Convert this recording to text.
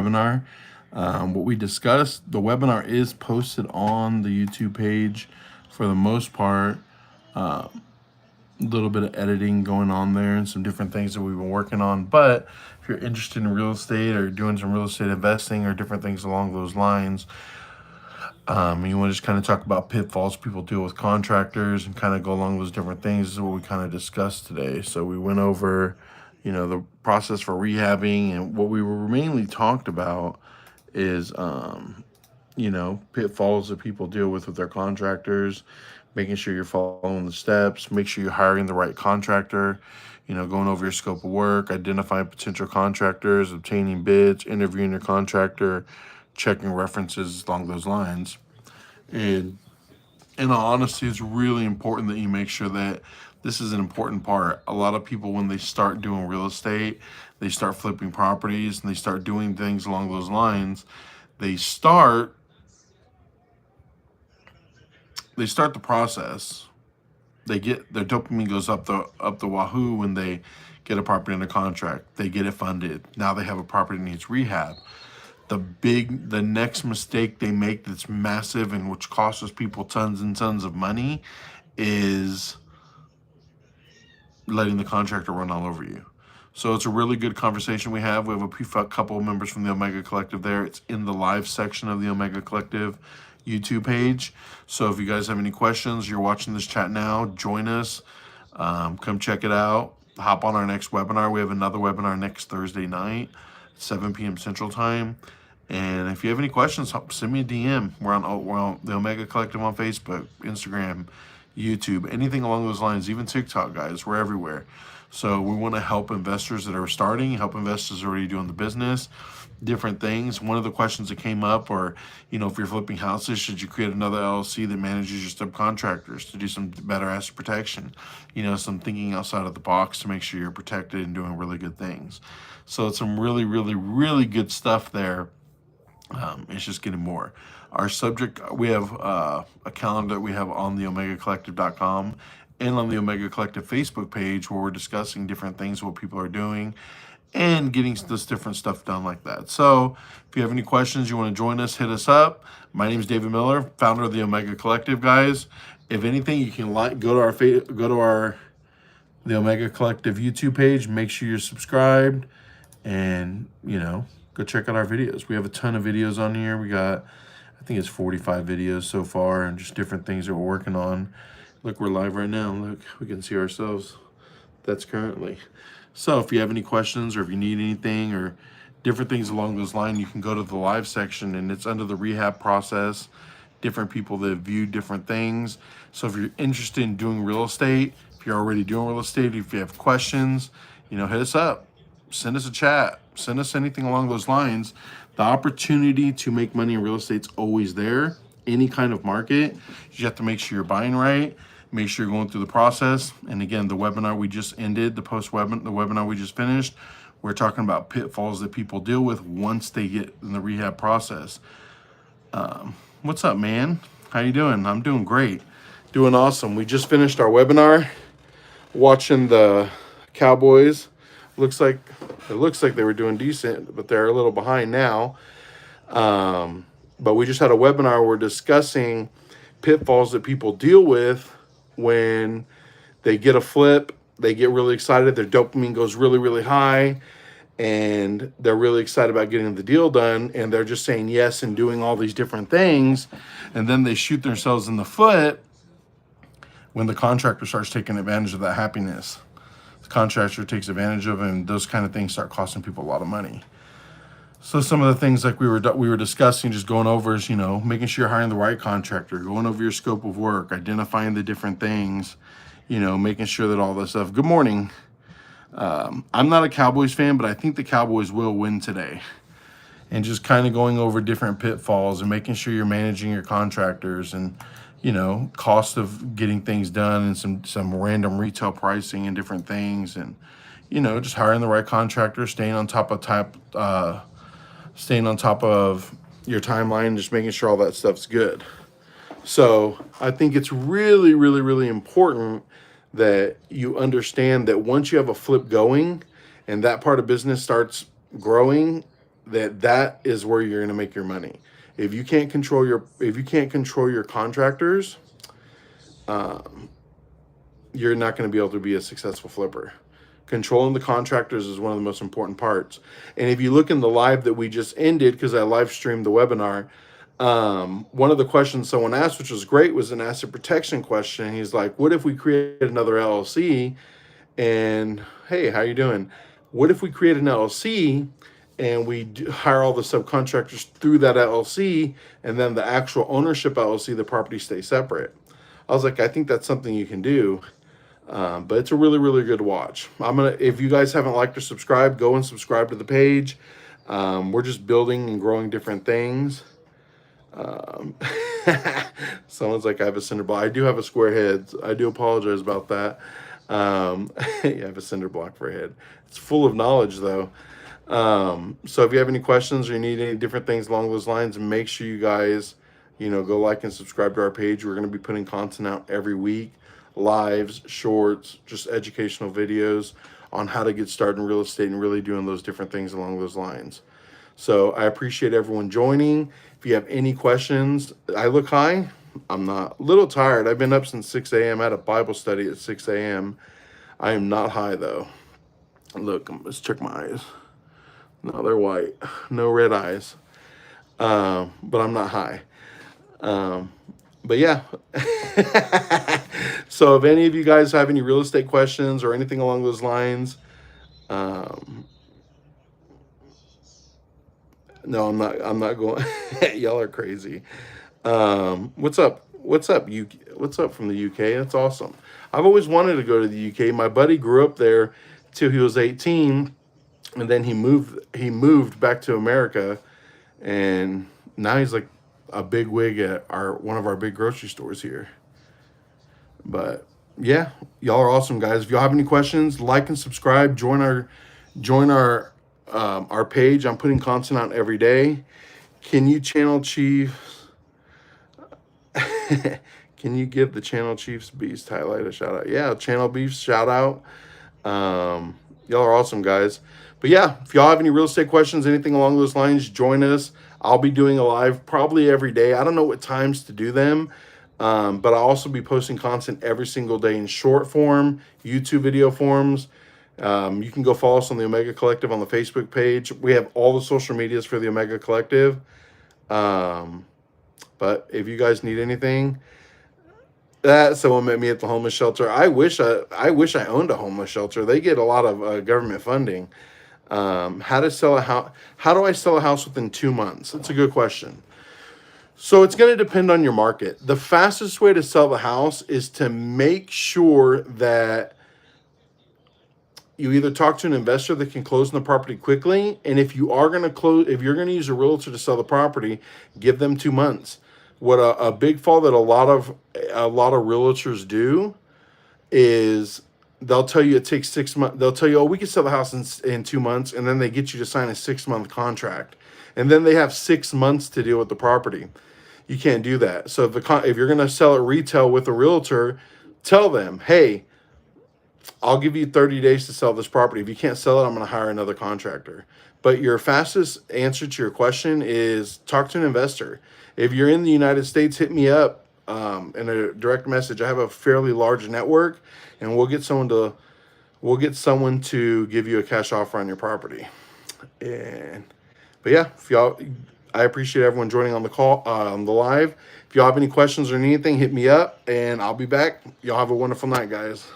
webinar. What we discussed, the webinar is posted on the YouTube page for the most part. A little bit of editing going on there and some different things that we've been working on. But if you're interested in real estate or doing some real estate investing or different things along those lines, you want to just kind of talk about pitfalls people deal with contractors and kind of go along those different things. This is what we kind of discussed today. So we went over, the process for rehabbing, and what we were mainly talked about is, pitfalls that people deal with their contractors, making sure you're following the steps, make sure you're hiring the right contractor, going over your scope of work, identifying potential contractors, obtaining bids, interviewing your contractor, checking references along those lines. And in all honesty, it's really important that you make sure that this is an important part. A lot of people, when they start doing real estate, they start flipping properties and they start doing things along those lines. They start the process. They get their dopamine goes up the wahoo when they get a property under contract. They get it funded. Now they have a property that needs rehab. The next mistake they make that's massive and which costs people tons and tons of money is letting the contractor run all over you. So it's a really good conversation we have. We have a couple of members from the Omega Collective there. It's in the live section of the Omega Collective YouTube page. So if you guys have any questions, you're watching this chat now, join us. Come check it out. Hop on our next webinar. We have another webinar next Thursday night, 7 p.m. Central Time. And if you have any questions, send me a DM. We're on the Omega Collective on Facebook, Instagram, YouTube, anything along those lines, even TikTok, guys. We're everywhere. So we want to help investors that are starting, help investors already doing the business, different things. One of the questions that came up, or, if you're flipping houses, should you create another LLC that manages your subcontractors to do some better asset protection? Some thinking outside of the box to make sure you're protected and doing really good things. So it's some really, really, really good stuff there. It's just getting more. Our subject, we have a calendar that we have on the omegacollective.com and on the Omega Collective Facebook page where we're discussing different things, what people are doing, and getting this different stuff done like that. So if you have any questions, you want to join us, hit us up. My name is David Miller, founder of the Omega Collective, guys. If anything, you can go to our the Omega Collective YouTube page. Make sure you're subscribed, and go check out our videos. We have a ton of videos on here. We got, I think it's 45 videos so far, and just different things that we're working on. Look, we're live right now. Look, we can see ourselves. That's currently. So if you have any questions or if you need anything or different things along those lines, you can go to the live section, and it's under the rehab process. Different people that view different things. So if you're interested in doing real estate, if you're already doing real estate, if you have questions, hit us up. Send us a chat. Send us anything along those lines. The opportunity to make money in real estate is always there. Any kind of market, you have to make sure you're buying right. Make sure you're going through the process. And again, the webinar we just ended, the webinar we just finished, we're talking about pitfalls that people deal with once they get in the rehab process. What's up, man? How you doing? I'm doing great. Doing awesome. We just finished our webinar, watching the Cowboys. It looks like they were doing decent, but they're a little behind now. But we just had a webinar. We're discussing pitfalls that people deal with when they get a flip. They get really excited. Their dopamine goes really, really high, and they're really excited about getting the deal done. And they're just saying yes and doing all these different things. And then they shoot themselves in the foot when the contractor starts taking advantage of that happiness. The contractor takes advantage of it, and those kind of things start costing people a lot of money. So some of the things like we were discussing, just going over is, making sure you're hiring the right contractor, going over your scope of work, identifying the different things, making sure that all this stuff. Good morning. I'm not a Cowboys fan, but I think the Cowboys will win today. And just kind of going over different pitfalls and making sure you're managing your contractors and, cost of getting things done and some random retail pricing and different things. And, just hiring the right contractor, staying on top of your timeline, just making sure all that stuff's good. So I think it's really, really, really important that you understand that once you have a flip going and that part of business starts growing, that is where you're going to make your money. If you can't control your contractors, you're not going to be able to be a successful flipper. Controlling the contractors is one of the most important parts. And if you look in the live that we just ended, because I live streamed the webinar, one of the questions someone asked, which was great, was an asset protection question. He's like, what if we create another LLC? And hey, how you doing? What if we create an LLC and we hire all the subcontractors through that LLC, and then the actual ownership LLC, the property stays separate? I was like, I think that's something you can do. But it's a really, really good watch. If you guys haven't liked or subscribed, go and subscribe to the page. We're just building and growing different things. Someone's like, I have a cinder block. I do have a square head. I do apologize about that. You have a cinder block for a head. It's full of knowledge, though. So if you have any questions or you need any different things along those lines, make sure you guys, go like and subscribe to our page. We're going to be putting content out every week. Lives, shorts, just educational videos on how to get started in real estate and really doing those different things along those lines. So I appreciate everyone joining. If you have any questions, I look high. I'm not a little tired. I've been up since 6 a.m. I had a Bible study at 6 a.m. I am not high though. Look, let's check my eyes. No, they're white. No red eyes. But I'm not high. But yeah. So if any of you guys have any real estate questions or anything along those lines, no, I'm not going. Y'all are crazy. What's up? What's up? What's up from the UK? That's awesome. I've always wanted to go to the UK. My buddy grew up there till he was 18, and then he moved back to America, and now he's like a big wig at one of our big grocery stores here. But yeah, y'all are awesome, guys. If y'all have any questions, like and subscribe. Join our page. I'm putting content out every day. Can you channel Chiefs? Can you give the Channel Chiefs Beast highlight a shout out? Yeah, Channel Beast shout out. Y'all are awesome, guys. But yeah, if y'all have any real estate questions, anything along those lines, join us. I'll be doing a live probably every day. I don't know what times to do them. But I'll also be posting content every single day in short form, YouTube video forms. You can go follow us on the Omega Collective on the Facebook page. We have all the social medias for the Omega Collective. But if you guys need anything, someone met me at the homeless shelter. I wish I owned a homeless shelter. They get a lot of government funding. How to sell a house? How do I sell a house within 2 months? That's a good question. So it's going to depend on your market. The fastest way to sell the house is to make sure that you either talk to an investor that can close on the property quickly, and if you're going to use a realtor to sell the property, give them 2 months. What a big fall that a lot of realtors do is they'll tell you it takes 6 months. They'll tell you, oh, we can sell the house in 2 months, and then they get you to sign a 6-month contract, and then they have 6 months to deal with the property. You can't do that. So if you're going to sell it retail with a realtor, tell them, hey, I'll give you 30 days to sell this property. If you can't sell it, I'm going to hire another contractor. But your fastest answer to your question is talk to an investor. If you're in the United States, hit me up in a direct message. I have a fairly large network, and we'll get someone to give you a cash offer on your property. But yeah, I appreciate everyone joining on the call, on the live. If y'all have any questions or anything, hit me up, and I'll be back. Y'all have a wonderful night, guys.